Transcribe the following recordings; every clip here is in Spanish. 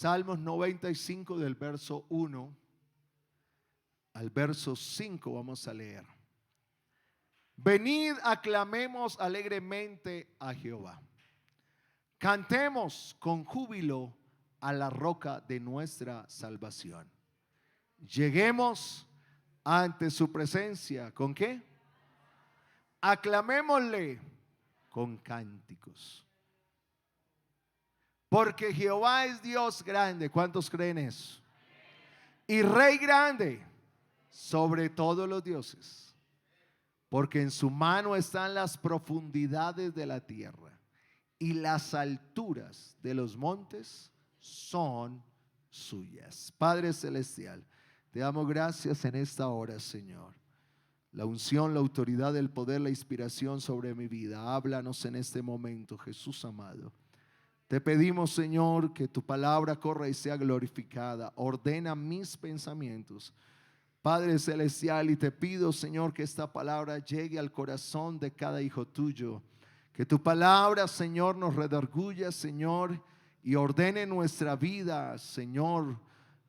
Salmos 95 del verso 1 al verso 5 vamos a leer. Venid, aclamemos alegremente a Jehová. Cantemos con júbilo a la roca de nuestra salvación. Lleguemos ante su presencia. ¿Con qué? Aclamémosle con cánticos. Porque Jehová es Dios grande. ¿Cuántos creen eso? Y Rey grande sobre todos los dioses. Porque en su mano están las profundidades de la tierra, y las alturas de los montes son suyas. Padre celestial, te damos gracias en esta hora, Señor. La unción, la autoridad, el poder, la inspiración sobre mi vida. Háblanos en este momento, Jesús amado. Te pedimos, Señor, que tu palabra corra y sea glorificada. Ordena mis pensamientos, Padre celestial, y te pido, Señor, que esta palabra llegue al corazón de cada hijo tuyo. Que tu palabra, Señor, nos redarguya, Señor, y ordene nuestra vida, Señor,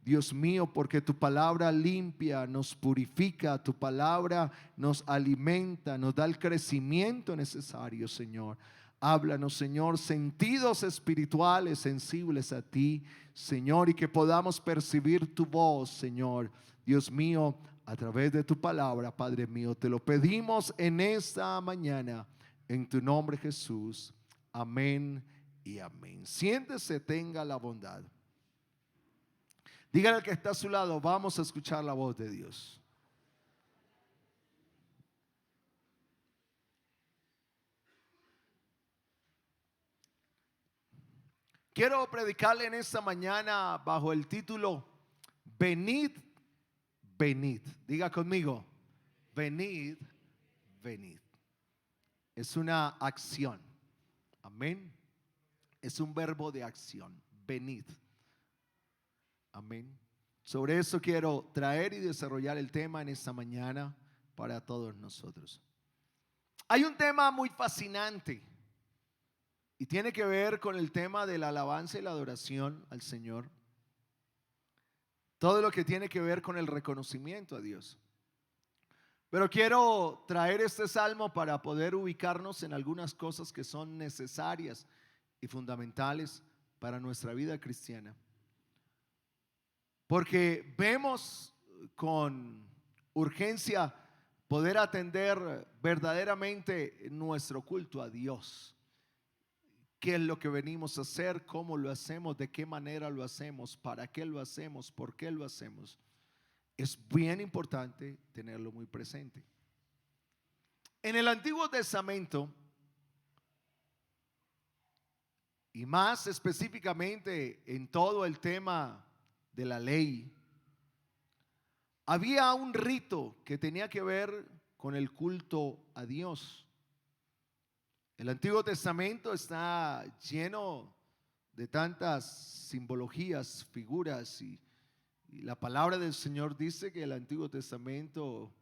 Dios mío, porque tu palabra limpia, nos purifica, tu palabra nos alimenta, nos da el crecimiento necesario, Señor. Háblanos, Señor, sentidos espirituales sensibles a ti, Señor, y que podamos percibir tu voz, Señor, Dios mío, a través de tu palabra, Padre mío. Te lo pedimos en esta mañana, en tu nombre, Jesús. Amén y amén. Siéntese, tenga la bondad. Dígale al que está a su lado, vamos a escuchar la voz de Dios. Quiero predicarle en esta mañana bajo el título Venid, venid. Diga conmigo, venid, venid. Es una acción. Amén. Es un verbo de acción. Venid. Amén. Sobre eso quiero traer y desarrollar el tema en esta mañana para todos nosotros. Hay un tema muy fascinante y tiene que ver con el tema de la alabanza y la adoración al Señor. Todo lo que tiene que ver con el reconocimiento a Dios. Pero quiero traer este salmo para poder ubicarnos en algunas cosas que son necesarias y fundamentales para nuestra vida cristiana. Porque vemos con urgencia poder atender verdaderamente nuestro culto a Dios. ¿Qué es lo que venimos a hacer? ¿Cómo lo hacemos? ¿De qué manera lo hacemos? ¿Para qué lo hacemos? ¿Por qué lo hacemos? Es bien importante tenerlo muy presente. En el Antiguo Testamento, y más específicamente en todo el tema de la ley, había un rito que tenía que ver con el culto a Dios. El Antiguo Testamento está lleno de tantas simbologías, figuras, y la palabra del Señor dice que el Antiguo Testamento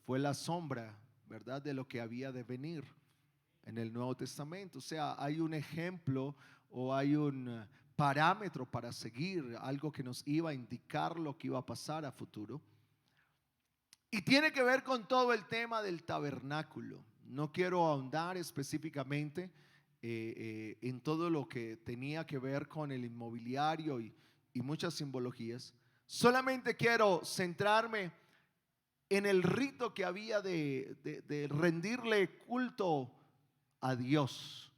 fue la sombra, ¿verdad?, de lo que había de venir en el Nuevo Testamento. O sea, hay un ejemplo o hay un parámetro para seguir, algo que nos iba a indicar lo que iba a pasar a futuro. Y tiene que ver con todo el tema del tabernáculo. No quiero ahondar específicamente en todo lo que tenía que ver con el inmobiliario y muchas simbologías. Solamente quiero centrarme en el rito que había de rendirle culto a Dios.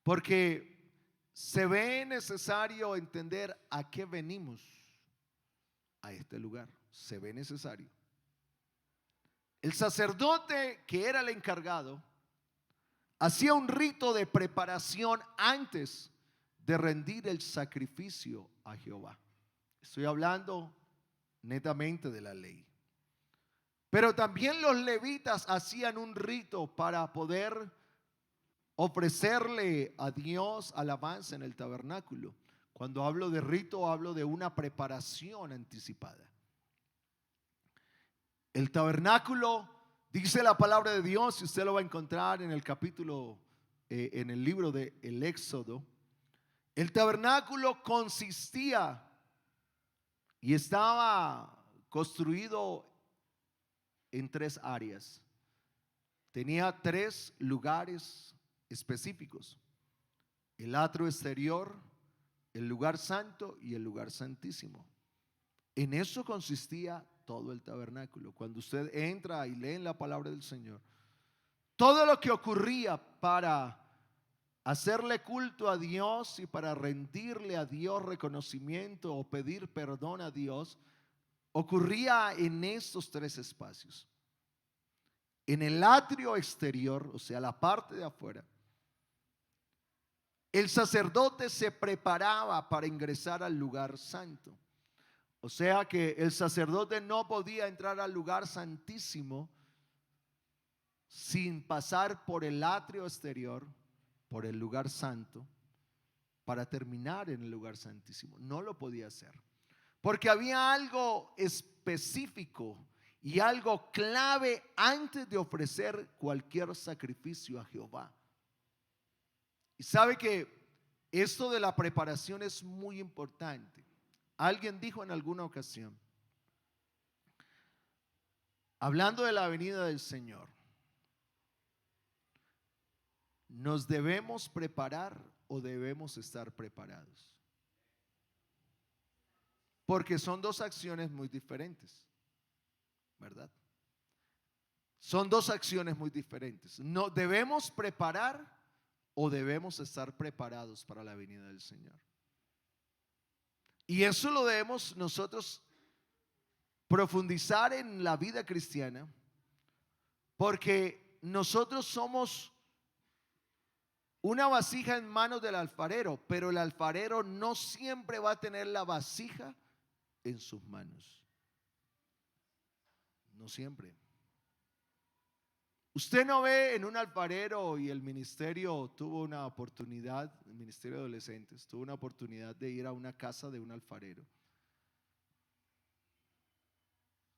Porque se ve necesario entender a qué venimos a este lugar. Se ve necesario. El sacerdote, que era el encargado, hacía un rito de preparación antes de rendir el sacrificio a Jehová. Estoy hablando netamente de la ley. Pero también los levitas hacían un rito para poder ofrecerle a Dios alabanza en el tabernáculo. Cuando hablo de rito, hablo de una preparación anticipada. El tabernáculo, dice la palabra de Dios, y usted lo va a encontrar en el capítulo, en el libro del Éxodo, El tabernáculo consistía y estaba construido en 3 áreas. Tenía 3 lugares específicos: el atrio exterior, el lugar santo y el lugar santísimo. En eso consistía todo el tabernáculo. Cuando usted entra y lee en la palabra del Señor, todo lo que ocurría para hacerle culto a Dios y para rendirle a Dios reconocimiento o pedir perdón a Dios, ocurría en estos 3 espacios. En el atrio exterior, o sea, la parte de afuera, el sacerdote se preparaba para ingresar al lugar santo. O sea que el sacerdote no podía entrar al lugar santísimo sin pasar por el atrio exterior, por el lugar santo, para terminar en el lugar santísimo. No lo podía hacer, porque había algo específico y algo clave antes de ofrecer cualquier sacrificio a Jehová. Y sabe que esto de la preparación es muy importante. Alguien dijo en alguna ocasión, hablando de la venida del Señor, ¿nos debemos preparar o debemos estar preparados? Porque son 2 acciones muy diferentes, ¿verdad? Son 2 acciones muy diferentes. No debemos preparar o debemos estar preparados para la venida del Señor. Y eso lo debemos nosotros profundizar en la vida cristiana, porque nosotros somos una vasija en manos del alfarero, pero el alfarero no siempre va a tener la vasija en sus manos. No siempre. Usted no ve en un alfarero, y el ministerio tuvo una oportunidad, el ministerio de adolescentes tuvo una oportunidad de ir a una casa de un alfarero.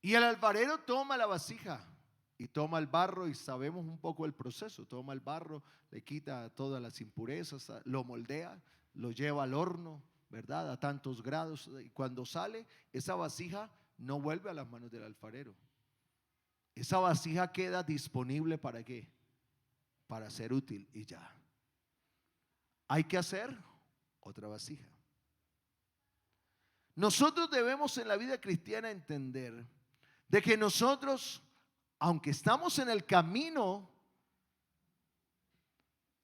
Y el alfarero toma la vasija y toma el barro, y sabemos un poco el proceso. Toma el barro, le quita todas las impurezas, lo moldea, lo lleva al horno, ¿verdad? A tantos grados. Y cuando sale, esa vasija no vuelve a las manos del alfarero. Esa vasija queda disponible ¿para qué? Para ser útil, y ya. Hay que hacer otra vasija. Nosotros debemos en la vida cristiana entender de que nosotros, aunque estamos en el camino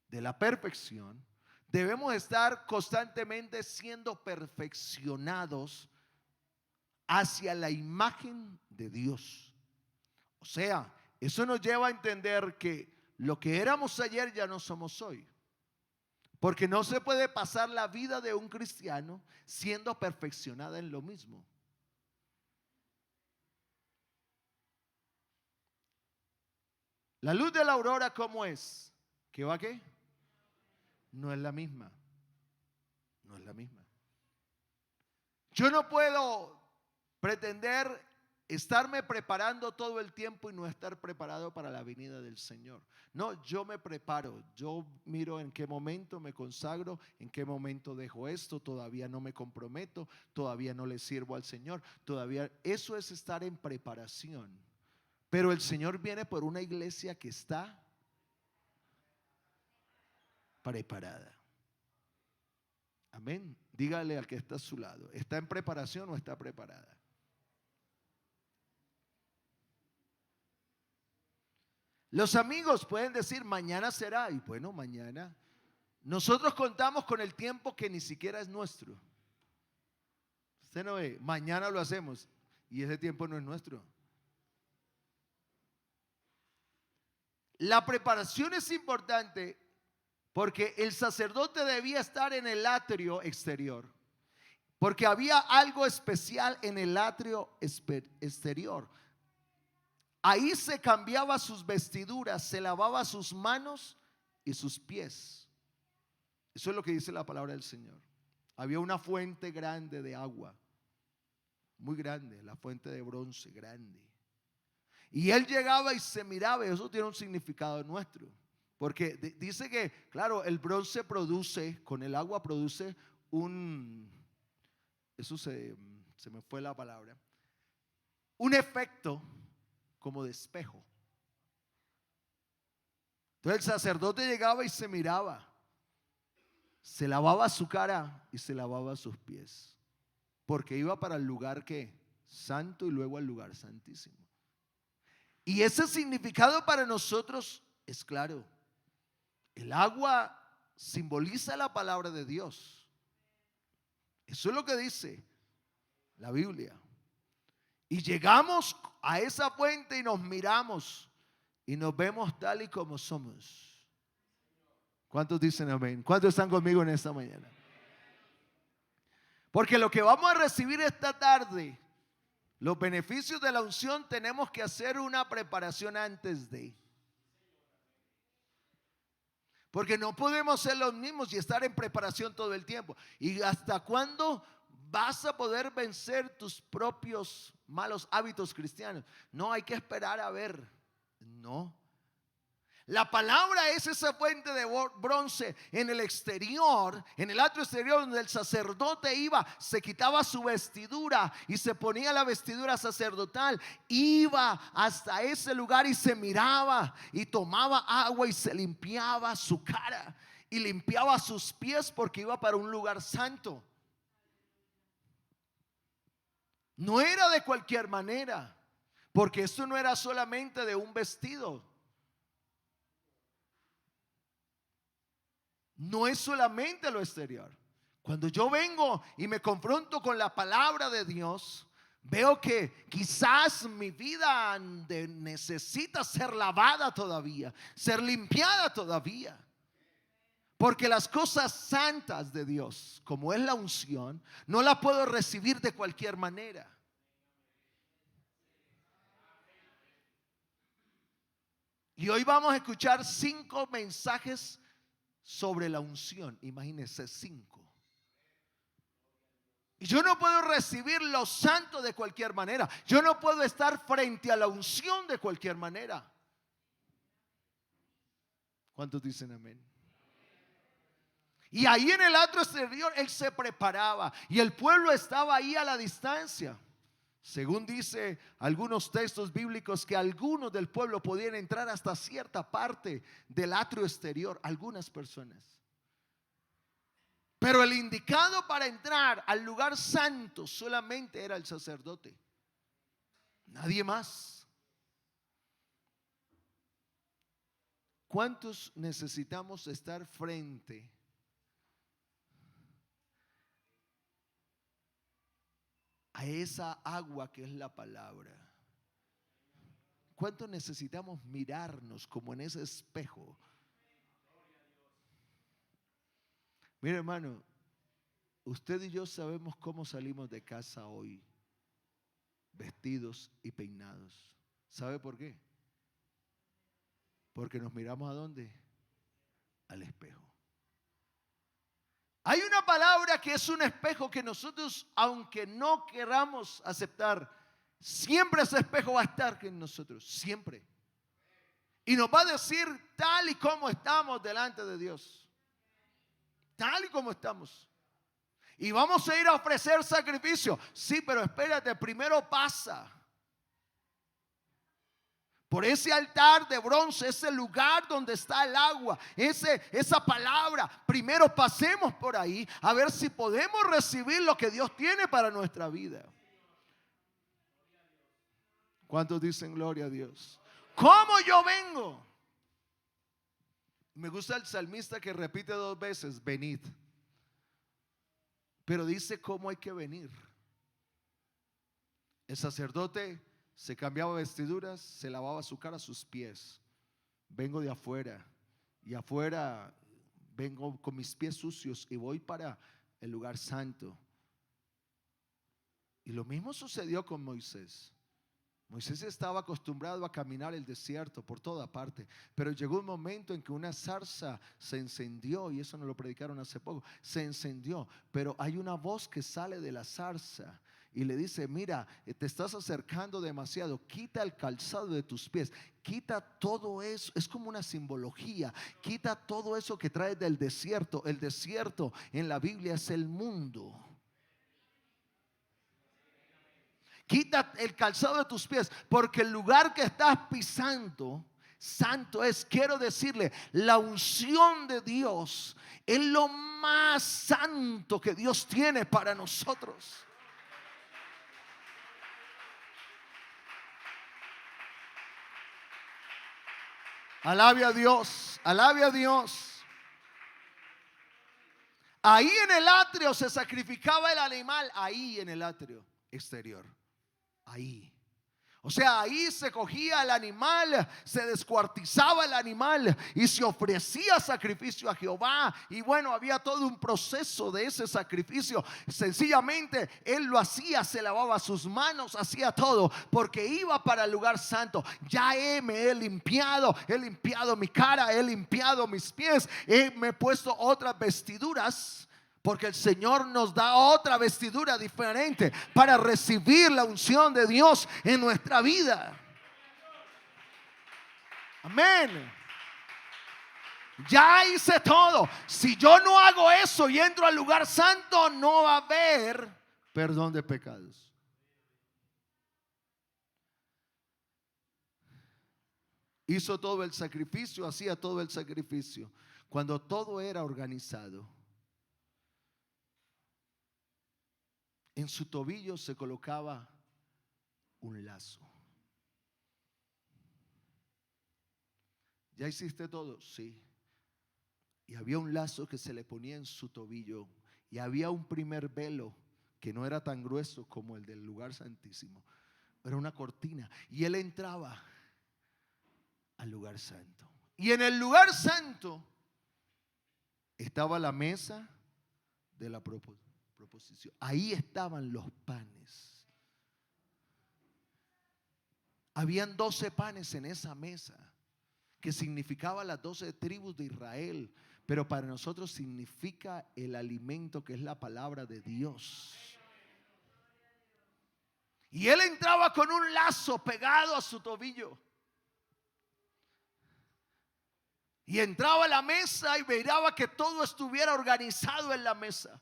de la perfección, debemos estar constantemente siendo perfeccionados hacia la imagen de Dios. O sea, eso nos lleva a entender que lo que éramos ayer ya no somos hoy. Porque no se puede pasar la vida de un cristiano siendo perfeccionada en lo mismo. La luz de la aurora, ¿cómo es? ¿Qué va qué? No es la misma. No es la misma. Yo no puedo pretender estarme preparando todo el tiempo y no estar preparado para la venida del Señor. No, yo me preparo, yo miro en qué momento me consagro, en qué momento dejo esto, todavía no me comprometo, todavía no le sirvo al Señor, todavía eso es estar en preparación. Pero el Señor viene por una iglesia que está preparada. Amén. Dígale al que está a su lado, ¿está en preparación o está preparada? Los amigos pueden decir mañana será, y bueno, mañana. Nosotros contamos con el tiempo que ni siquiera es nuestro. Usted no ve, mañana lo hacemos y ese tiempo no es nuestro. La preparación es importante porque el sacerdote debía estar en el atrio exterior, porque había algo especial en el atrio exterior. Ahí se cambiaba sus vestiduras, se lavaba sus manos y sus pies. Eso es lo que dice la palabra del Señor. Había una fuente grande de agua, muy grande, la fuente de bronce grande. Y él llegaba y se miraba, y eso tiene un significado nuestro, Porque dice que, claro, el bronce produce, con el agua produce eso se me fue la palabra, un efecto como de espejo. Entonces el sacerdote llegaba y se miraba, se lavaba su cara y se lavaba sus pies, porque iba para el lugar que santo y luego al lugar santísimo. Y ese significado para nosotros es claro. El agua simboliza la palabra de Dios. Eso es lo que dice la Biblia. Y llegamos a esa fuente y nos miramos y nos vemos tal y como somos. ¿Cuántos dicen amén? ¿Cuántos están conmigo en esta mañana? Porque lo que vamos a recibir esta tarde, los beneficios de la unción, tenemos que hacer una preparación antes de. Porque no podemos ser los mismos y estar en preparación todo el tiempo. ¿Y hasta cuándo vas a poder vencer tus propios malos hábitos cristianos? No, hay que esperar a ver. No. La palabra es esa fuente de bronce en el exterior, en el atrio exterior, donde el sacerdote iba, se quitaba su vestidura y se ponía la vestidura sacerdotal, iba hasta ese lugar y se miraba y tomaba agua y se limpiaba su cara y limpiaba sus pies, porque iba para un lugar santo. No era de cualquier manera, porque esto no era solamente de un vestido. No es solamente lo exterior. Cuando yo vengo y me confronto con la palabra de Dios, veo que quizás mi vida necesita ser lavada todavía, ser limpiada todavía. Porque las cosas santas de Dios, como es la unción, no la puedo recibir de cualquier manera. Y hoy vamos a escuchar 5 mensajes sobre la unción. Imagínense, 5. Y yo no puedo recibir lo santo de cualquier manera. Yo no puedo estar frente a la unción de cualquier manera. ¿Cuántos dicen amén? Y ahí en el atrio exterior él se preparaba y el pueblo estaba ahí a la distancia. Según dice algunos textos bíblicos, que algunos del pueblo podían entrar hasta cierta parte del atrio exterior, algunas personas. Pero el indicado para entrar al lugar santo solamente era el sacerdote, nadie más. ¿Cuántos necesitamos estar frente a esa agua que es la palabra? ¿Cuánto necesitamos mirarnos como en ese espejo? Mire, hermano, usted y yo sabemos cómo salimos de casa hoy, vestidos y peinados. ¿Sabe por qué? Porque nos miramos ¿a dónde? Al espejo. Hay una palabra que es un espejo que nosotros, aunque no queramos aceptar, siempre ese espejo va a estar en nosotros, siempre. Y nos va a decir tal y como estamos delante de Dios. Tal y como estamos. Y vamos a ir a ofrecer sacrificio. Sí, pero espérate, primero pasa por ese altar de bronce, ese lugar donde está el agua, esa palabra. Primero pasemos por ahí a ver si podemos recibir lo que Dios tiene para nuestra vida. ¿Cuántos dicen gloria a Dios? ¿Cómo yo vengo? Me gusta el salmista que repite 2 veces, venid. Pero dice cómo hay que venir. El sacerdote se cambiaba vestiduras, se lavaba su cara, sus pies. Vengo de afuera y afuera vengo con mis pies sucios y voy para el lugar santo. Y lo mismo sucedió con Moisés. Moisés estaba acostumbrado a caminar el desierto por toda parte, pero llegó un momento en que una zarza se encendió, y eso nos lo predicaron hace poco, se encendió, pero hay una voz que sale de la zarza y le dice, mira, te estás acercando demasiado, quita el calzado de tus pies, quita todo eso. Es como una simbología. Quita todo eso que trae del desierto. El desierto en la Biblia es el mundo. Quita el calzado de tus pies, porque el lugar que estás pisando santo es. Quiero decirle, la unción de Dios es lo más santo que Dios tiene para nosotros. Alabe a Dios, alabe a Dios. Ahí en el atrio se sacrificaba el animal, ahí en el atrio exterior. Ahí. O sea, ahí se cogía el animal, se descuartizaba el animal y se ofrecía sacrificio a Jehová. Y bueno, había todo un proceso de ese sacrificio. Sencillamente él lo hacía, se lavaba sus manos, hacía todo, porque iba para el lugar santo. Ya me he limpiado mi cara, he limpiado mis pies, me he puesto otras vestiduras. Porque el Señor nos da otra vestidura diferente para recibir la unción de Dios en nuestra vida. Amén. Ya hice todo. Si yo no hago eso y entro al lugar santo, no va a haber perdón de pecados. Hizo todo el sacrificio, hacía todo el sacrificio. Cuando todo era organizado, en su tobillo se colocaba un lazo. ¿Ya hiciste todo? Sí. Y había un lazo que se le ponía en su tobillo. Y había un primer velo que no era tan grueso como el del lugar santísimo. Era una cortina. Y él entraba al lugar santo. Y en el lugar santo estaba la mesa de la proposición. Ahí estaban los panes. Habían 12 panes en esa mesa, que significaba las 12 tribus de Israel, pero para nosotros significa el alimento, que es la palabra de Dios. Y él entraba con un lazo pegado a su tobillo. Y entraba a la mesa y miraba que todo estuviera organizado en la mesa.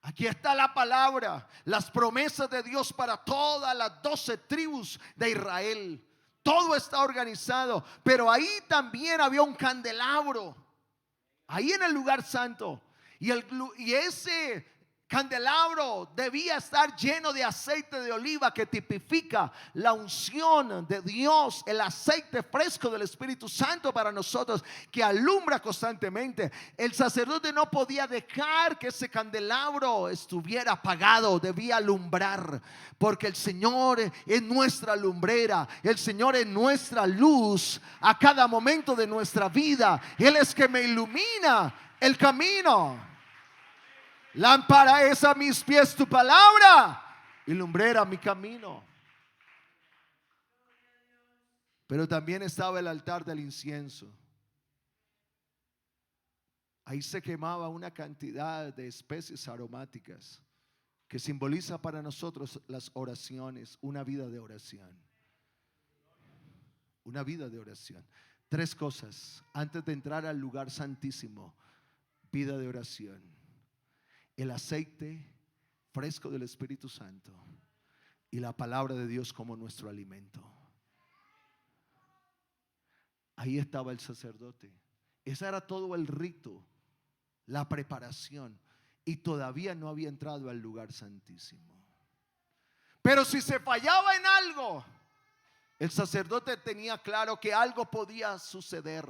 Aquí está la palabra, las promesas de Dios para todas las 12 tribus de Israel. Todo está organizado, pero ahí también había un candelabro, ahí en el lugar santo. Y ese candelabro debía estar lleno de aceite de oliva, que tipifica la unción de Dios, el aceite fresco del Espíritu Santo para nosotros, que alumbra constantemente. El sacerdote no podía dejar que ese candelabro estuviera apagado, debía alumbrar, porque el Señor es nuestra lumbrera, el Señor es nuestra luz a cada momento de nuestra vida. Él es que me ilumina el camino. Lámpara es a mis pies tu palabra y lumbrera mi camino. Pero también estaba el altar del incienso. Ahí se quemaba una cantidad de especies aromáticas que simboliza para nosotros las oraciones, una vida de oración. Una vida de oración. 3 cosas antes de entrar al lugar santísimo: vida de oración, el aceite fresco del Espíritu Santo y la palabra de Dios como nuestro alimento. Ahí estaba el sacerdote. Ese era todo el rito, la preparación, y todavía no había entrado al lugar santísimo. Pero si se fallaba en algo, el sacerdote tenía claro que algo podía suceder.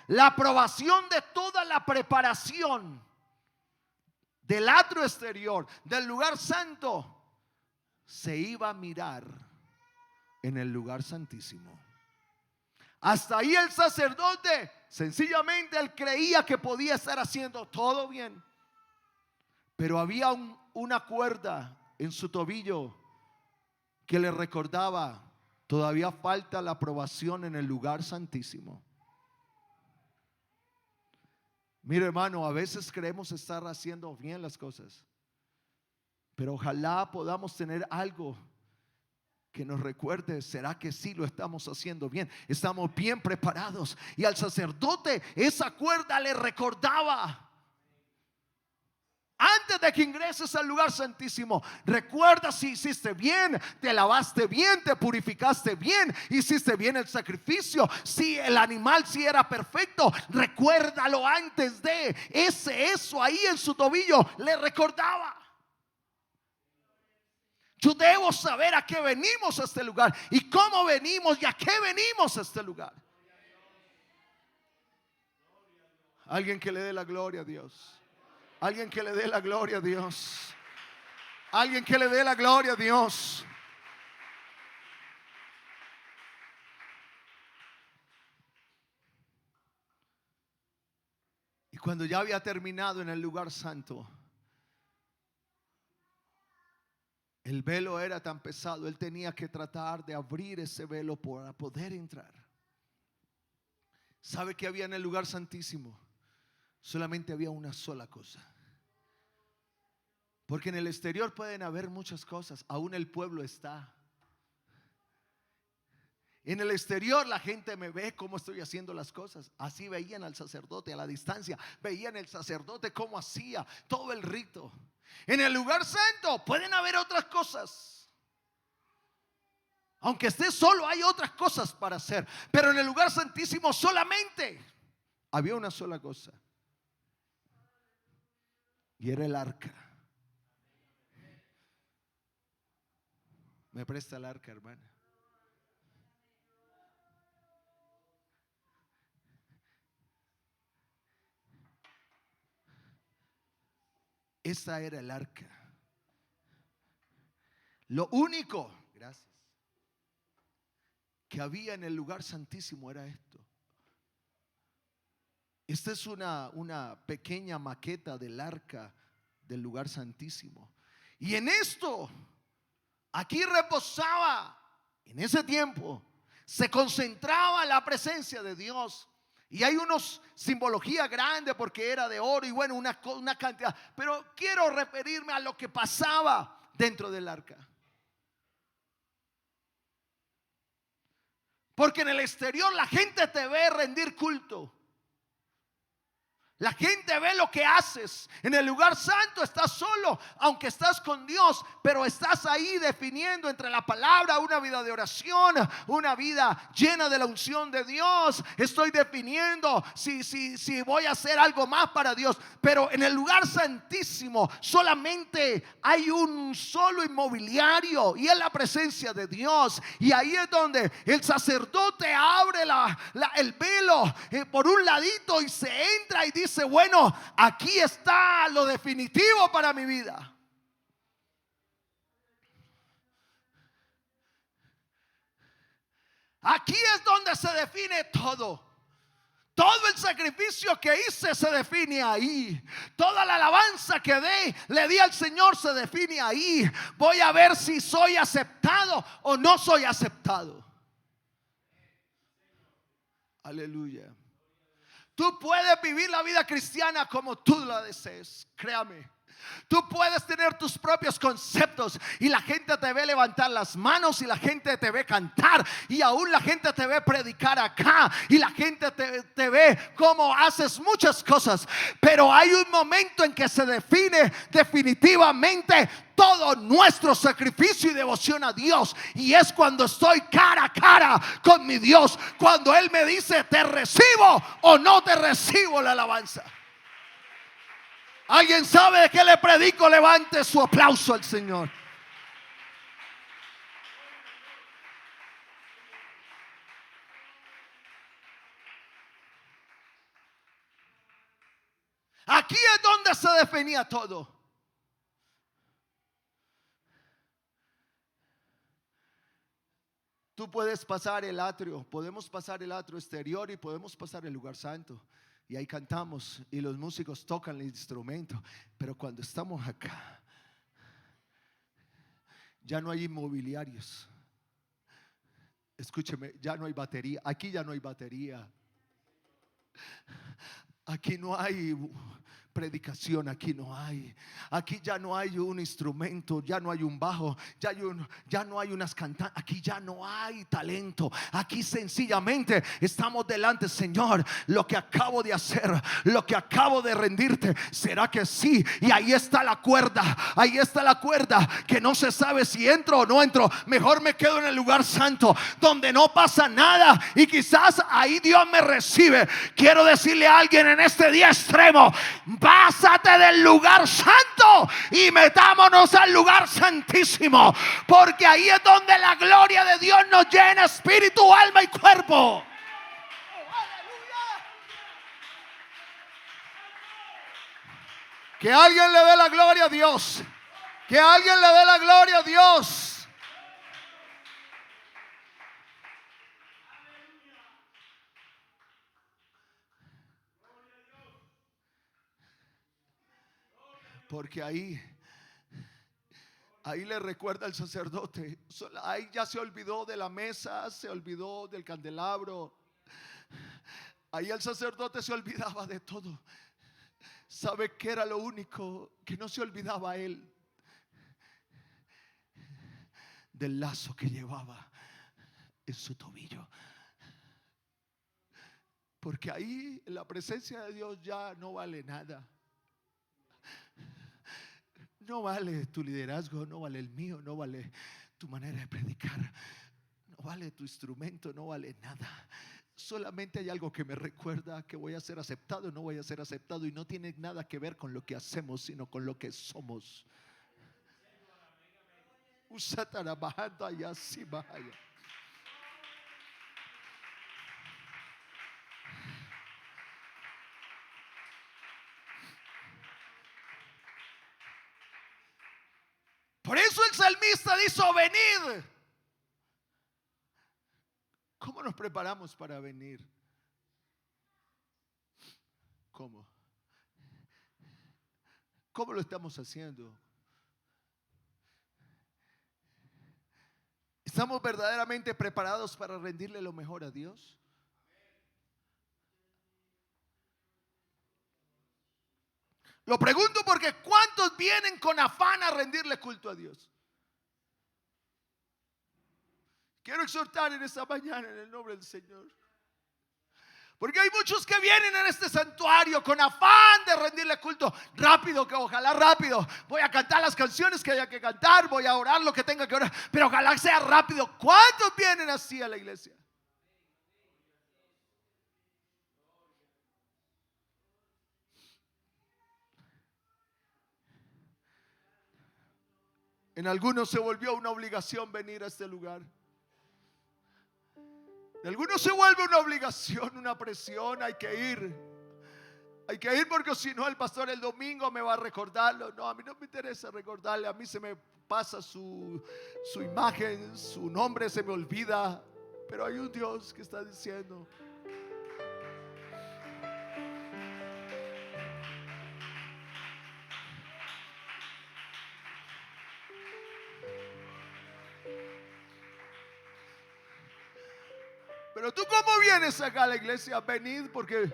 La aprobación de toda la preparación del atrio exterior, del lugar santo, se iba a mirar en el lugar santísimo. Hasta ahí el sacerdote, sencillamente él creía que podía estar haciendo todo bien, pero había una cuerda en su tobillo que le recordaba: todavía falta la aprobación en el lugar santísimo. Mire, hermano, a veces creemos estar haciendo bien las cosas, pero ojalá podamos tener algo que nos recuerde, ¿será que sí lo estamos haciendo bien? ¿Estamos bien preparados? Y al sacerdote esa cuerda le recordaba: antes de que ingreses al lugar santísimo, recuerda si hiciste bien, te lavaste bien, te purificaste bien, hiciste bien el sacrificio, si el animal si era perfecto, recuérdalo antes de. Eso ahí en su tobillo le recordaba: yo debo saber a qué venimos a este lugar y cómo venimos y a qué venimos a este lugar. Alguien que le dé la gloria a Dios. Alguien que le dé la gloria a Dios. Alguien que le dé la gloria a Dios. Y cuando ya había terminado en el lugar santo, el velo era tan pesado, él tenía que tratar de abrir ese velo para poder entrar. ¿Sabe qué había en el lugar santísimo? Solamente había una sola cosa. Porque en el exterior pueden haber muchas cosas, aún el pueblo está. En el exterior la gente me ve cómo estoy haciendo las cosas. Así veían al sacerdote a la distancia. Veían el sacerdote cómo hacía todo el rito. En el lugar santo pueden haber otras cosas. Aunque esté solo, hay otras cosas para hacer. Pero en el lugar santísimo solamente había una sola cosa. Y era el arca. ¿Me presta el arca, hermana? Esa era el arca. Lo único, gracias, que había en el lugar santísimo era esto. Esta es una pequeña maqueta del arca del lugar santísimo. Y en esto, aquí reposaba, en ese tiempo, se concentraba la presencia de Dios. Y hay unos simbología grande porque era de oro y bueno, una cantidad. Pero quiero referirme a lo que pasaba dentro del arca. Porque en el exterior la gente te ve rendir culto. La gente ve lo que haces. En el lugar santo estás solo, aunque estás con Dios, pero estás ahí definiendo entre la palabra una vida de oración, una vida llena de la unción de Dios. Estoy definiendo si voy a hacer algo más para Dios. Pero en el lugar santísimo solamente hay un solo inmobiliario y es la presencia de Dios. Y ahí es donde el sacerdote abre el velo por un ladito y se entra y dice: bueno, aquí está lo definitivo para mi vida. Aquí es donde se define todo. Todo el sacrificio que hice se define ahí. Toda la alabanza que le di al Señor se define ahí. Voy a ver si soy aceptado o no soy aceptado. Aleluya. Tú puedes vivir la vida cristiana como tú la desees, créame. Tú puedes tener tus propios conceptos y la gente te ve levantar las manos y la gente te ve cantar y aún la gente te ve predicar acá y la gente te ve como haces muchas cosas. Pero hay un momento en que se define definitivamente todo nuestro sacrificio y devoción a Dios, y es cuando estoy cara a cara con mi Dios, cuando Él me dice: te recibo o no te recibo la alabanza. ¿Alguien sabe de qué le predico? Levante su aplauso al Señor. Aquí es donde se definía todo. Tú puedes pasar el atrio, podemos pasar el atrio exterior y podemos pasar el lugar santo. Y ahí cantamos y los músicos tocan el instrumento. Pero cuando estamos acá, ya no hay inmobiliarios. Escúcheme, ya no hay batería. Aquí ya no hay batería. Aquí no hay predicación aquí no hay. Aquí ya no hay un instrumento, ya no hay un bajo, ya no hay unas cantantes. Aquí ya no hay talento. Aquí sencillamente estamos delante, Señor, lo que acabo de hacer, lo que acabo de rendirte, ¿será que sí? Y ahí está la cuerda, que no se sabe si entro o no entro. Mejor me quedo en el lugar santo, donde no pasa nada, y quizás ahí Dios me recibe. Quiero decirle a alguien en este día extremo: pásate del lugar santo y metámonos al lugar santísimo, porque ahí es donde la gloria de Dios nos llena espíritu, alma y cuerpo. Que alguien le dé la gloria a Dios. Que alguien le dé la gloria a Dios. Porque ahí le recuerda al sacerdote. Ahí ya se olvidó de la mesa, se olvidó del candelabro. Ahí el sacerdote se olvidaba de todo. ¿Sabe qué era lo único que no se olvidaba él? Del lazo que llevaba en su tobillo. Porque ahí la presencia de Dios ya no vale nada. No vale tu liderazgo, no vale el mío, no vale tu manera de predicar, no vale tu instrumento, no vale nada. Solamente hay algo que me recuerda que voy a ser aceptado o no voy a ser aceptado, y no tiene nada que ver con lo que hacemos, sino con lo que somos. Por eso el salmista dijo: venid. ¿Cómo nos preparamos para venir? ¿Cómo? ¿Cómo lo estamos haciendo? ¿Estamos verdaderamente preparados para rendirle lo mejor a Dios? Lo pregunto porque ¿cuántos vienen con afán a rendirle culto a Dios? Quiero exhortar en esta mañana en el nombre del Señor, porque hay muchos que vienen en este santuario con afán de rendirle culto rápido, que ojalá rápido. Voy a cantar las canciones que haya que cantar, voy a orar lo que tenga que orar, pero ojalá sea rápido. ¿Cuántos vienen así a la iglesia? En algunos se volvió una obligación venir a este lugar. En algunos se vuelve una obligación, una presión. Hay que ir. Hay que ir porque si no el pastor el domingo me va a recordarlo. No, a mí no me interesa recordarle. A mí se me pasa su imagen, su nombre se me olvida. Pero hay un Dios que está diciendo: pero tú, ¿cómo vienes acá a la iglesia? Venid, porque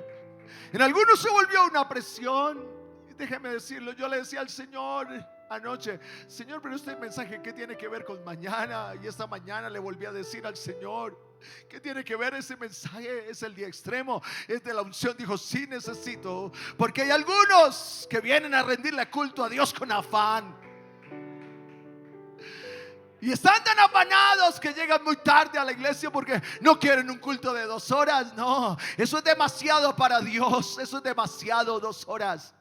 en algunos se volvió una presión. Déjeme decirlo, yo le decía al Señor anoche: Señor, pero este mensaje, ¿qué tiene que ver con mañana? Y esta mañana le volví a decir al Señor: ¿qué tiene que ver ese mensaje? Es el día extremo, es de la unción. Dijo: sí, necesito, porque hay algunos que vienen a rendirle culto a Dios con afán. Y están tan afanados que llegan muy tarde a la iglesia porque no quieren un culto de 2 horas. No, eso es demasiado para Dios. Eso es demasiado, 2 horas.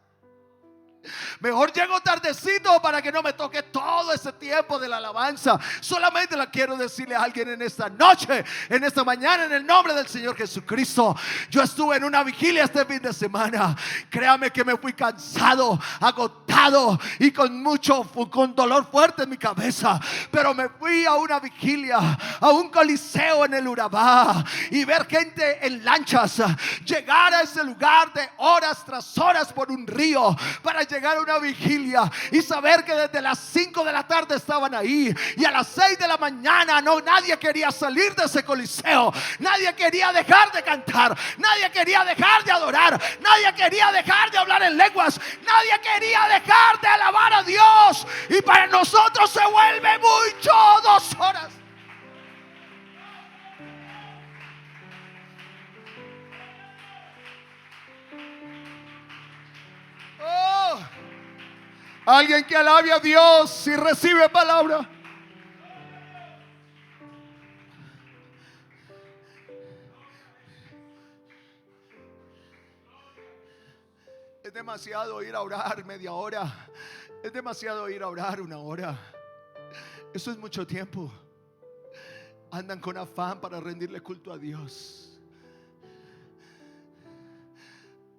Mejor llego tardecito para que no me toque todo ese tiempo de la alabanza. Solamente la quiero decirle a alguien en esta noche, en esta mañana, en el nombre del Señor Jesucristo. Yo estuve en una vigilia este fin de semana. Créame que me fui cansado, agotado y con dolor fuerte en mi cabeza. Pero me fui a una vigilia, a un coliseo en el Urabá, y ver gente en lanchas llegar a ese lugar de horas tras horas por un río para llegar a una vigilia y saber que desde las 5 de la tarde estaban ahí y a las 6 de la mañana nadie quería salir de ese coliseo, nadie quería dejar de cantar, nadie quería dejar de adorar, nadie quería dejar de hablar en lenguas, nadie quería dejar de alabar a Dios. Y para nosotros se vuelve mucho 2 horas. Alguien que alabe a Dios y recibe palabra. Es demasiado ir a orar media hora. Es demasiado ir a orar 1 hora. Eso es mucho tiempo. Andan con afán para rendirle culto a Dios.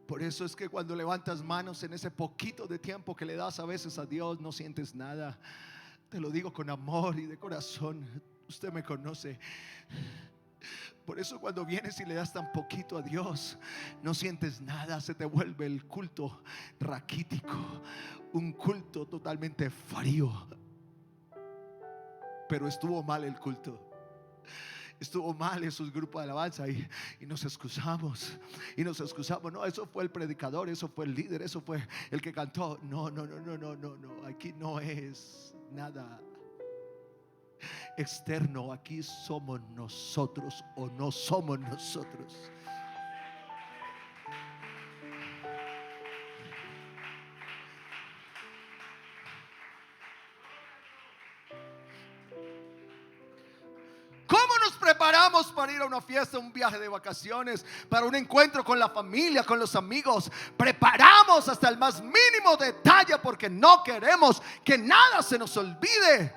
Por eso es que cuando levantas manos en ese poquito de tiempo que le das a veces a Dios, no sientes nada. Te lo digo con amor y de corazón. Usted me conoce. Por eso cuando vienes y le das tan poquito a Dios, no sientes nada. Se te vuelve el culto raquítico, un culto totalmente frío. Pero estuvo mal el culto. Estuvo mal esos grupos de alabanza y nos excusamos. Y nos excusamos. No, eso fue el predicador, eso fue el líder, eso fue el que cantó. No. Aquí no es nada externo. Aquí somos nosotros o no somos nosotros. ¿Cómo nos preparamos para ir a una fiesta, un viaje de vacaciones, para un encuentro con la familia, con los amigos? Preparamos hasta el más mínimo detalle porque no queremos que nada se nos olvide.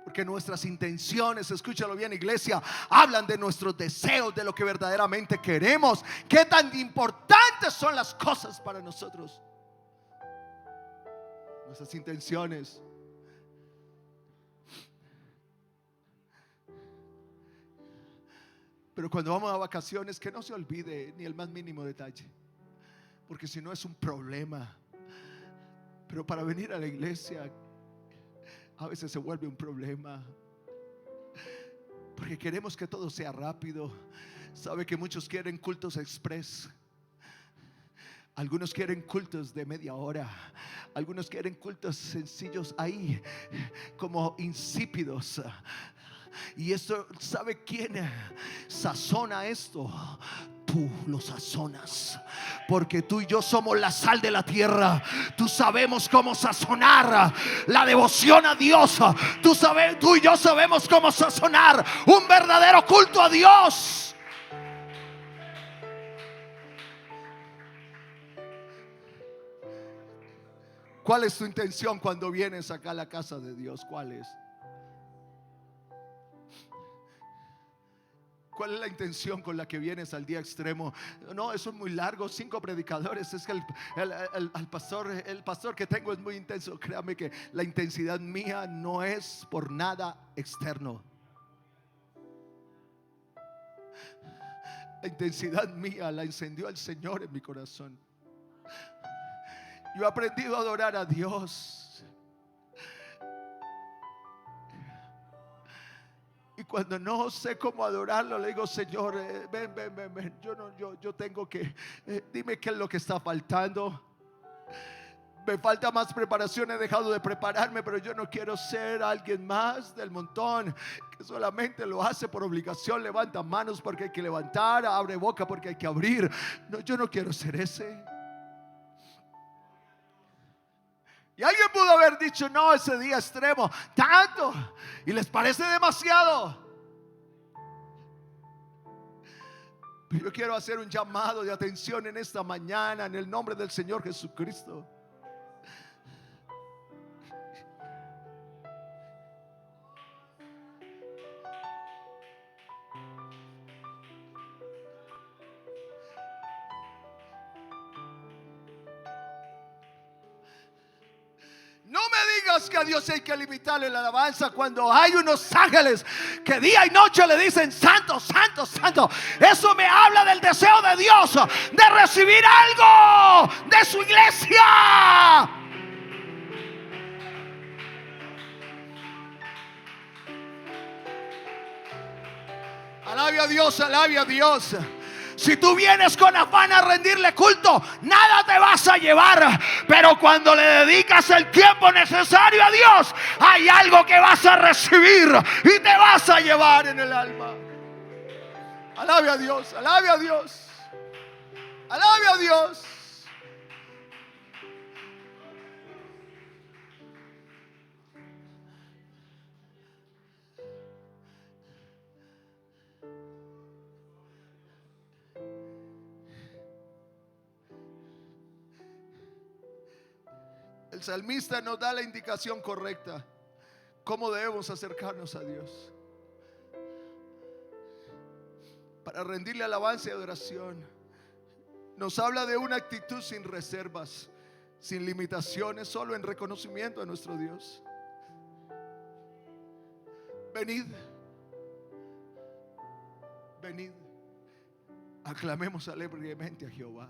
Porque nuestras intenciones, escúchalo bien, iglesia, hablan de nuestros deseos, de lo que verdaderamente queremos. Qué tan importantes son las cosas para nosotros. Nuestras intenciones. Pero cuando vamos a vacaciones, que no se olvide ni el más mínimo detalle, porque si no es un problema. Pero para venir a la iglesia a veces se vuelve un problema, porque queremos que todo sea rápido. Sabe que muchos quieren cultos express. Algunos quieren cultos de media hora. Algunos quieren cultos sencillos ahí, como insípidos. Y esto, ¿sabe quién sazona esto? Tú lo sazonas, porque tú y yo somos la sal de la tierra. Tú sabemos cómo sazonar la devoción a Dios. Tú y yo sabemos cómo sazonar un verdadero culto a Dios. ¿Cuál es tu intención cuando vienes acá a la casa de Dios? ¿Cuál es? ¿Cuál es la intención con la que vienes al día extremo? No, eso es muy largo, 5 predicadores. Es que el pastor que tengo es muy intenso. Créame que la intensidad mía no es por nada externo. La intensidad mía la encendió el Señor en mi corazón. Yo he aprendido a adorar a Dios. Y cuando no sé cómo adorarlo, le digo: Señor, ven. Yo tengo que, dime qué es lo que está faltando. Me falta más preparación, he dejado de prepararme, pero yo no quiero ser alguien más del montón que solamente lo hace por obligación. Levanta manos porque hay que levantar, abre boca porque hay que abrir. No, yo no quiero ser ese. Y alguien pudo haber dicho: no, ese día extremo, tanto, y les parece demasiado. Pero yo quiero hacer un llamado de atención en esta mañana, en el nombre del Señor Jesucristo. No me digas que a Dios hay que limitarle la alabanza cuando hay unos ángeles que día y noche le dicen: santo, santo, santo. Eso me habla del deseo de Dios de recibir algo de su iglesia. Alabe a Dios, alabe a Dios. Si tú vienes con afán a rendirle culto, nada te vas a llevar. Pero cuando le dedicas el tiempo necesario a Dios, hay algo que vas a recibir y te vas a llevar en el alma. Alabe a Dios, alabe a Dios, alabe a Dios. El salmista nos da la indicación correcta cómo debemos acercarnos a Dios para rendirle alabanza y adoración. Nos habla de una actitud sin reservas, sin limitaciones, solo en reconocimiento a nuestro Dios. Venid, venid, aclamemos alegremente a Jehová.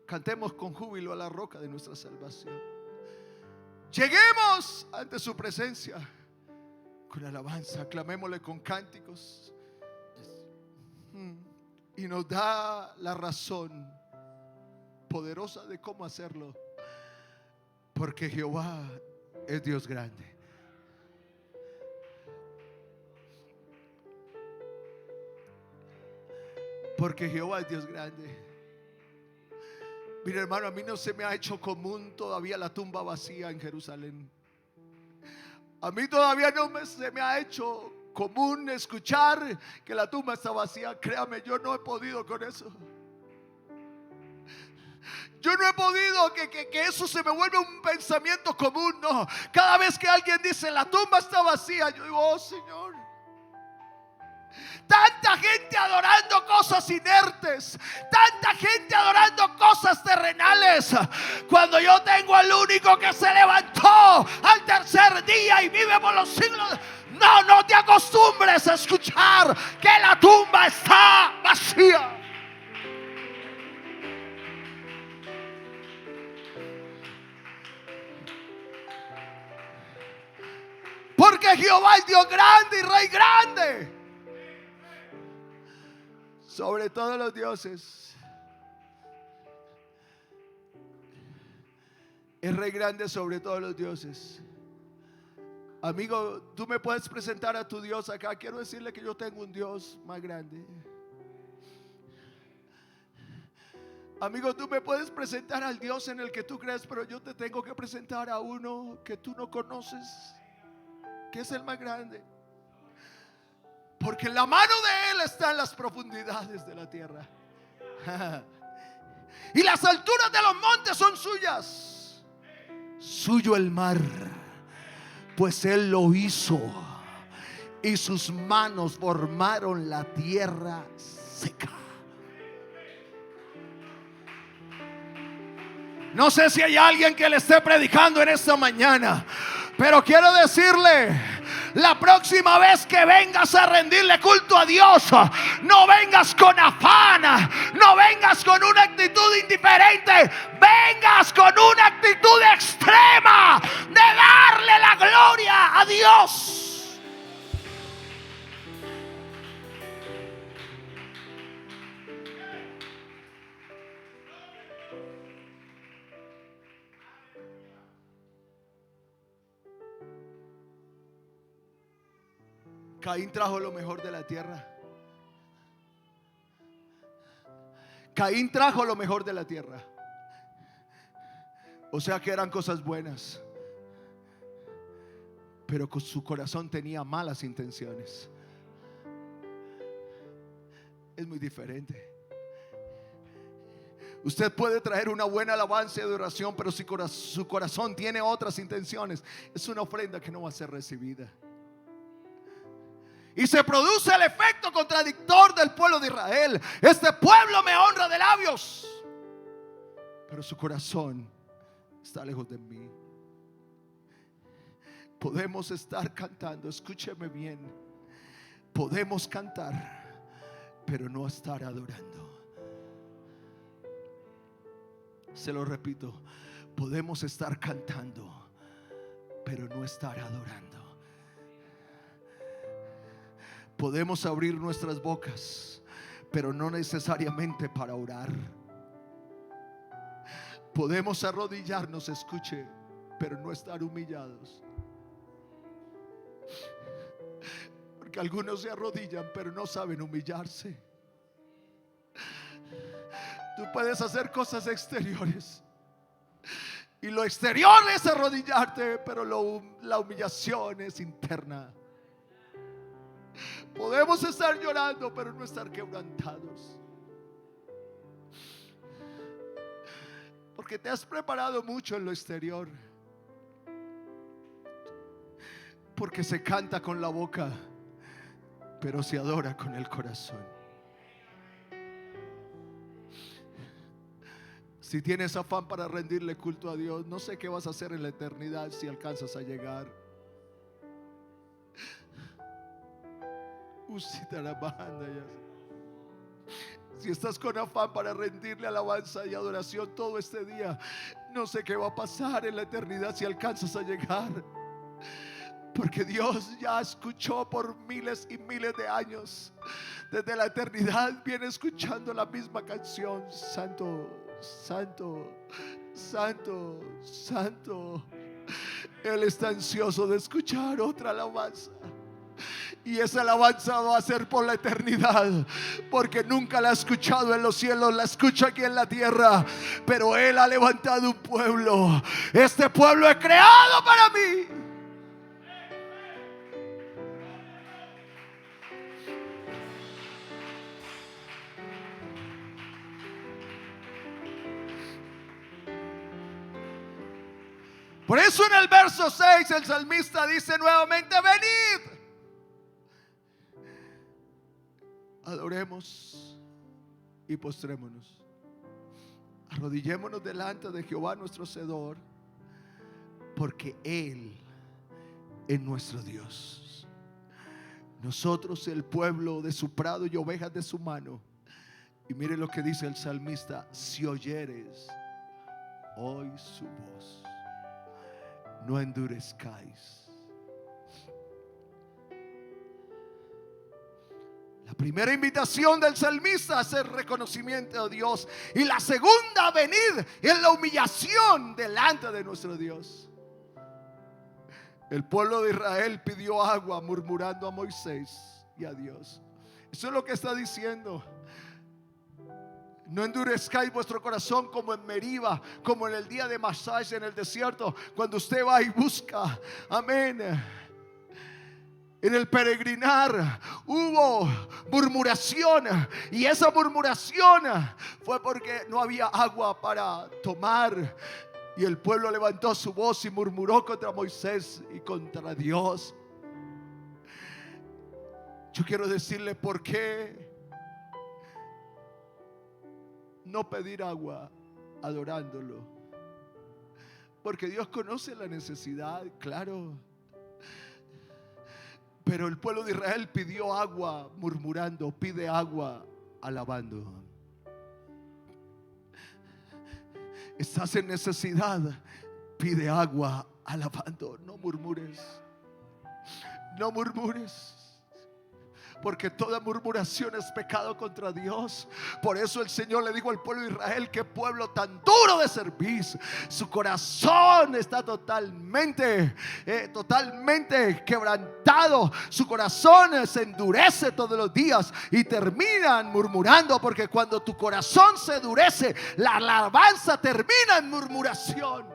Cantemos con júbilo a la roca de nuestra salvación. Lleguemos ante su presencia con alabanza, aclamémosle con cánticos. Y nos da la razón poderosa de cómo hacerlo, porque Jehová es Dios grande. Porque Jehová es Dios grande. Mira, hermano, a mí no se me ha hecho común todavía la tumba vacía en Jerusalén. A mí todavía se me ha hecho común escuchar que la tumba está vacía. Créame, yo no he podido con eso. Yo no he podido que eso se me vuelva un pensamiento común. No, cada vez que alguien dice la tumba está vacía, yo digo, oh Señor. Tanta gente adorando cosas inertes, tanta gente adorando cosas terrenales, cuando yo tengo al único que se levantó al tercer día y vive por los siglos. No te acostumbres a escuchar que la tumba está vacía. Porque Jehová es Dios grande y Rey grande sobre todos los dioses. Es Rey grande sobre todos los dioses. Amigo, tú me puedes presentar a tu Dios acá. Quiero decirle que yo tengo un Dios más grande. Amigo, tú me puedes presentar al Dios en el que tú crees, pero yo te tengo que presentar a uno que tú no conoces, que es el más grande. Porque la mano de Él está en las profundidades de la tierra. Y las alturas de los montes son suyas. Suyo el mar, pues Él lo hizo. Y sus manos formaron la tierra seca. No sé si hay alguien que le esté predicando en esta mañana, pero quiero decirle: la próxima vez que vengas a rendirle culto a Dios, no vengas con afán, no vengas con una actitud indiferente, vengas con una actitud extrema de darle la gloria a Dios. Caín trajo lo mejor de la tierra. Caín trajo lo mejor de la tierra. O sea que eran cosas buenas, pero con su corazón tenía malas intenciones. Es muy diferente. Usted puede traer una buena alabanza y adoración, pero si su corazón tiene otras intenciones, es una ofrenda que no va a ser recibida. Y se produce el efecto contradictor del pueblo de Israel. Este pueblo me honra de labios, pero su corazón está lejos de mí. Podemos estar cantando, escúcheme bien, podemos cantar, pero no estar adorando. Se lo repito, podemos estar cantando, pero no estar adorando. Podemos abrir nuestras bocas, pero no necesariamente para orar. Podemos arrodillarnos, escuche, pero no estar humillados. Porque algunos se arrodillan, pero no saben humillarse. Tú puedes hacer cosas exteriores, y lo exterior es arrodillarte, pero la humillación es interna. Podemos estar llorando, pero no estar quebrantados. Porque te has preparado mucho en lo exterior. Porque se canta con la boca, pero se adora con el corazón. Si tienes afán para rendirle culto a Dios, no sé qué vas a hacer en la eternidad si alcanzas a llegar. Si estás con afán para rendirle alabanza y adoración todo este día, no sé qué va a pasar en la eternidad si alcanzas a llegar. Porque Dios ya escuchó por miles y miles de años. Desde la eternidad viene escuchando la misma canción: Santo, Santo, Santo, Santo. Él está ansioso de escuchar otra alabanza. Y esa alabanza va a ser por la eternidad, porque nunca la ha escuchado en los cielos, la escucha aquí en la tierra. Pero Él ha levantado un pueblo. Este pueblo es creado para mí. Por eso en el verso 6 el salmista dice nuevamente: venid, adoremos y postrémonos, arrodillémonos delante de Jehová nuestro Hacedor, porque Él es nuestro Dios, nosotros el pueblo de su prado y ovejas de su mano. Y mire lo que dice el salmista: si oyeres hoy su voz, no endurezcáis. La primera invitación del salmista es el reconocimiento de Dios, y la segunda, venir, es la humillación delante de nuestro Dios. El pueblo de Israel pidió agua murmurando a Moisés y a Dios. Eso es lo que está diciendo: no endurezcáis vuestro corazón como en Meriba, como en el día de Masá en el desierto, cuando usted va y busca. Amén. En el peregrinar hubo murmuración, y esa murmuración fue porque no había agua para tomar. Y el pueblo levantó su voz y murmuró contra Moisés y contra Dios. Yo quiero decirle: ¿por qué no pedir agua adorándolo? Porque Dios conoce la necesidad, claro. Pero el pueblo de Israel pidió agua murmurando, pide agua alabando. Estás en necesidad, pide agua alabando. No murmures, no murmures, porque toda murmuración es pecado contra Dios. Por eso el Señor le dijo al pueblo de Israel: qué pueblo tan duro de servir. Su corazón está totalmente quebrantado. Su corazón se endurece todos los días y terminan murmurando, porque cuando tu corazón se endurece, la alabanza termina en murmuración.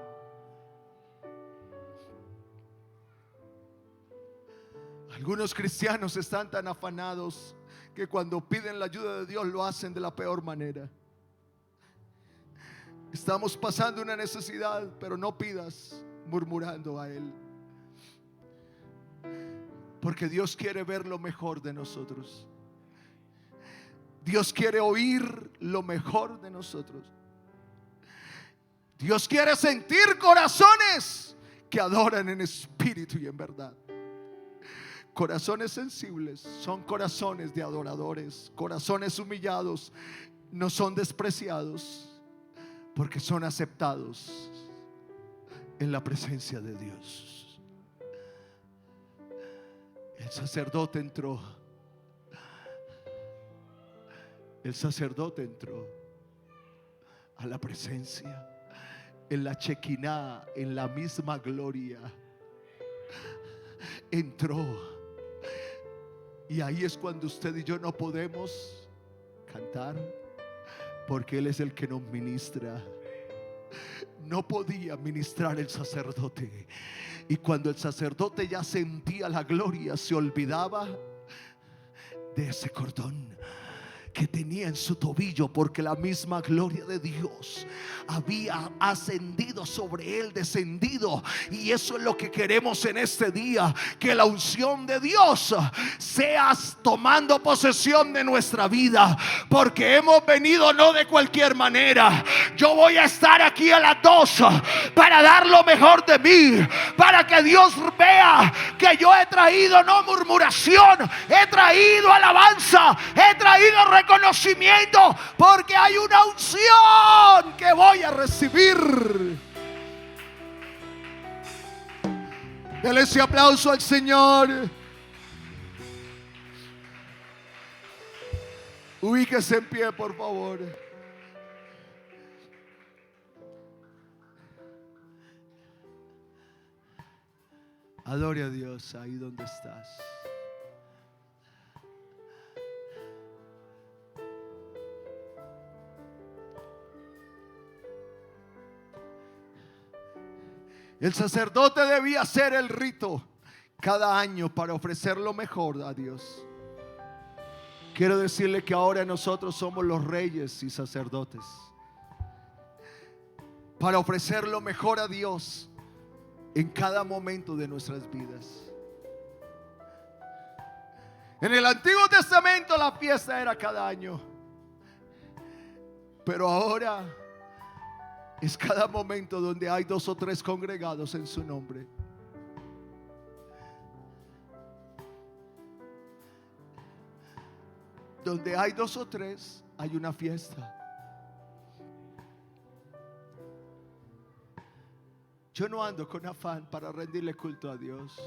Algunos cristianos están tan afanados que cuando piden la ayuda de Dios lo hacen de la peor manera. Estamos pasando una necesidad, pero no pidas murmurando a Él, porque Dios quiere ver lo mejor de nosotros. Dios quiere oír lo mejor de nosotros. Dios quiere sentir corazones que adoran en espíritu y en verdad. Corazones sensibles son corazones de adoradores. Corazones humillados no son despreciados, porque son aceptados en la presencia de Dios. El sacerdote entró El sacerdote entró a la presencia, en la Shekinah, en la misma gloria. Entró. Y ahí es cuando usted y yo no podemos cantar, porque Él es el que nos ministra. No podía ministrar el sacerdote. Y cuando el sacerdote ya sentía la gloria, se olvidaba de ese cordón que tenía en su tobillo, porque la misma gloria de Dios había ascendido sobre él, descendido. Y eso es lo que queremos en este día, que la unción de Dios sea tomando posesión de nuestra vida, porque hemos venido no de cualquier manera. Yo voy a estar aquí a las 2 para dar lo mejor de mí, para que Dios vea que yo he traído no murmuración, he traído alabanza, he traído reconocimiento, porque hay una unción que voy a recibir. Dele ese aplauso al Señor. Ubíquese en pie, por favor. Adore a Dios ahí donde estás. El sacerdote debía hacer el rito cada año para ofrecer lo mejor a Dios. Quiero decirle que ahora nosotros somos los reyes y sacerdotes para ofrecer lo mejor a Dios en cada momento de nuestras vidas. En el Antiguo Testamento la fiesta era cada año, pero ahora es cada momento donde hay 2 o 3 congregados en su nombre. Donde hay 2 o 3, hay una fiesta. Yo no ando con afán para rendirle culto a Dios.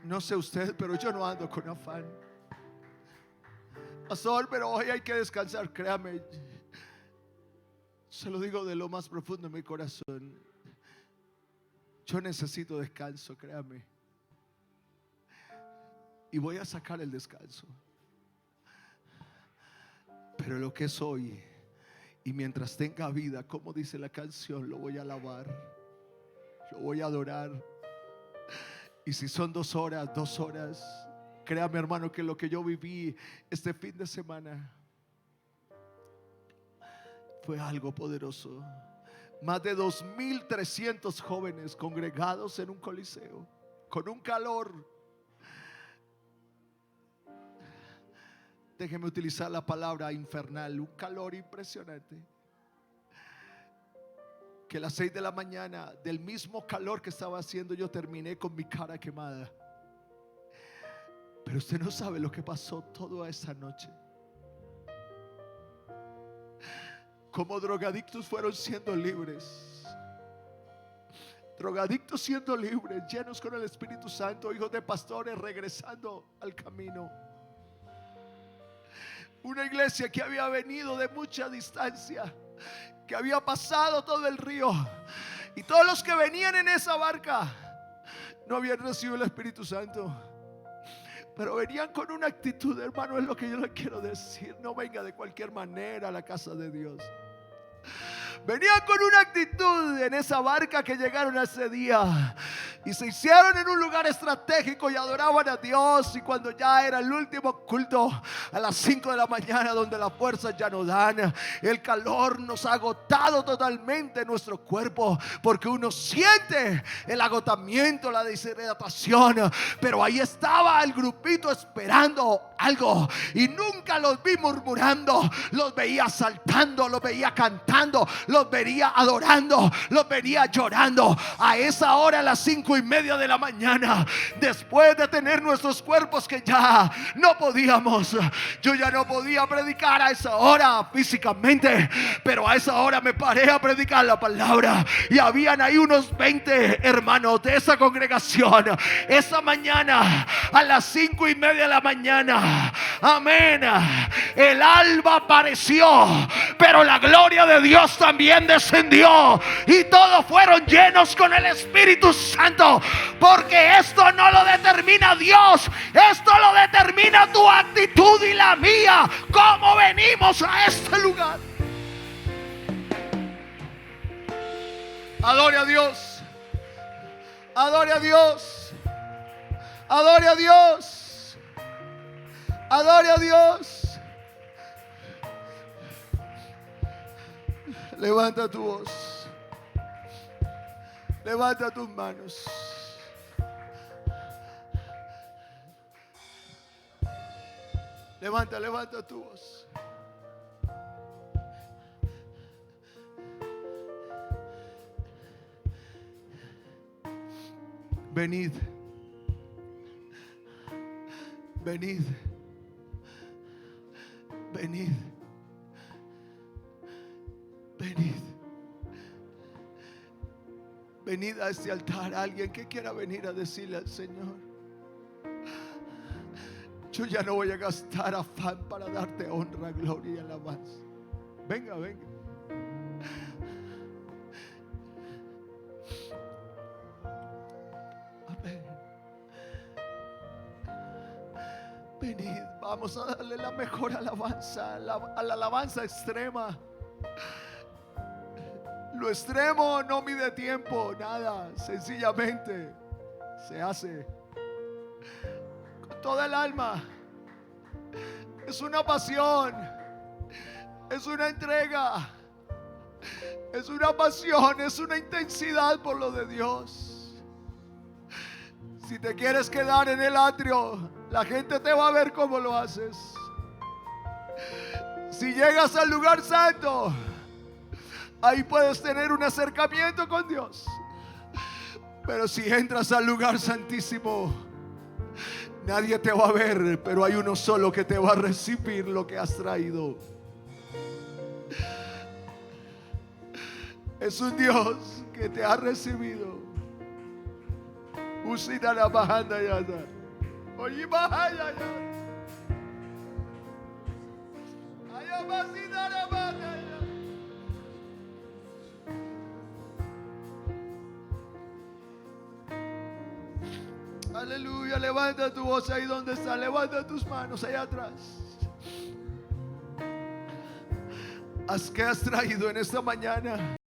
No sé usted, pero yo no ando con afán. Pastor, pero hoy hay que descansar. Créame, se lo digo de lo más profundo de mi corazón. Yo necesito descanso, créame. Y voy a sacar el descanso. Pero lo que es hoy, y mientras tenga vida, como dice la canción, lo voy a alabar, lo voy a adorar. Y si son 2 horas, 2 horas. Créame, hermano, que lo que yo viví este fin de semana fue algo poderoso. Más de 2,300 jóvenes congregados en un coliseo, con un calor. Déjeme utilizar la palabra infernal, un calor impresionante. Que a las 6 de la mañana, del mismo calor que estaba haciendo, yo terminé con mi cara quemada. Pero usted no sabe lo que pasó toda esa noche. Como drogadictos fueron siendo libres. Drogadictos siendo libres, llenos con el Espíritu Santo, hijos de pastores regresando al camino. Una iglesia que había venido de mucha distancia, que había pasado todo el río, y todos los que venían en esa barca no habían recibido el Espíritu Santo, pero venían con una actitud, hermano, es lo que yo le quiero decir. No venga de cualquier manera a la casa de Dios. Venían con una actitud en esa barca que llegaron ese día y se hicieron en un lugar estratégico y adoraban a Dios. Y cuando ya era el último culto, a las 5 de la mañana, donde las fuerzas ya no dan, el calor nos ha agotado totalmente nuestro cuerpo, porque uno siente el agotamiento, la deshidratación. Pero ahí estaba el grupito esperando algo, y nunca los vi murmurando. Los veía saltando, los veía cantando, los veía adorando, los veía llorando. A esa hora, a las 5:30 de la mañana, después de tener nuestros cuerpos que ya no podíamos, Yo ya no podía predicar a esa hora físicamente, pero a esa hora me paré a predicar la palabra. Y habían ahí unos 20 hermanos de esa congregación. Esa mañana, a las 5:30 de la mañana, amén, el alba apareció, pero la gloria de Dios también descendió. Y todos fueron llenos con el Espíritu Santo. Porque esto no lo determina Dios, esto lo determina tu actitud y la mía. ¿Cómo venimos a este lugar? Adore a Dios, adore a Dios, adore a Dios, adore a Dios. Levanta tu voz, levanta tus manos. Levanta tu voz. Venid, venid, venid, venid, venid a este altar. Alguien que quiera venir a decirle al Señor: yo ya no voy a gastar afán para darte honra, gloria y alabanza. Venga, venga. Amén. Venid, vamos a darle la mejor alabanza, a la alabanza extrema. Lo extremo no mide tiempo, nada. Sencillamente se hace con toda el alma. Es una pasión, es una entrega, es una pasión, es una intensidad por lo de Dios. Si te quieres quedar en el atrio, la gente te va a ver cómo lo haces. Si llegas al lugar santo, ahí puedes tener un acercamiento con Dios. Pero si entras al lugar santísimo, nadie te va a ver, pero hay uno solo que te va a recibir lo que has traído. Es un Dios que te ha recibido. Usida la bajanda ya. Oye, baja ya. Allá vasida la bajanda ya. Aleluya, levanta tu voz ahí donde está, levanta tus manos allá atrás. ¿Qué has traído en esta mañana?